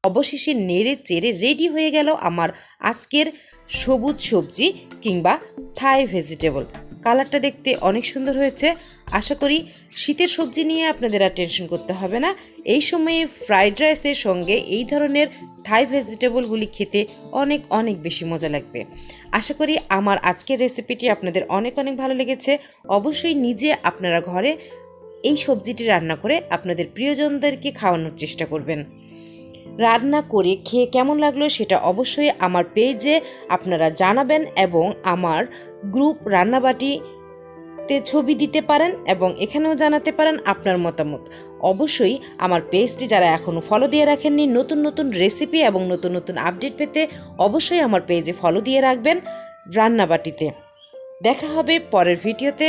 অবশেষে নেড়ে চেড়ে রেডি হয়ে গেল আমার আজকের সবুজ সবজি কিংবা থাই ভেজিটেবল। কালারটা দেখতে অনেক সুন্দর হয়েছে। আশা করি শীতের সবজি নিয়ে আপনাদের আর টেনশন করতে হবে না। এই সময়ে ফ্রাইড রাইসের সঙ্গে এই ধরনের থাই ভেজিটেবলগুলি খেতে অনেক অনেক বেশি মজা লাগবে। আশা করি আমার আজকের রেসিপিটি আপনাদের অনেক অনেক ভালো লেগেছে। অবশ্যই নিজে আপনারা ঘরে এই সবজিটি রান্না করে আপনাদের প্রিয়জনদেরকে খাওয়ানোর চেষ্টা করবেন। রান্না করে খেয়ে কেমন লাগলো সেটা অবশ্যই আমার পেজে আপনারা জানাবেন এবং আমার গ্রুপ রান্নাবাটিতে ছবি দিতে পারেন এবং এখানেও জানাতে পারেন আপনার মতামত। অবশ্যই আমার পেজটি যারা এখনও ফলো দিয়ে রাখেননি, নতুন নতুন রেসিপি এবং নতুন নতুন আপডেট পেতে অবশ্যই আমার পেজে ফলো দিয়ে রাখবেন রান্নাবাটিতে। দেখা হবে পরের ভিডিওতে।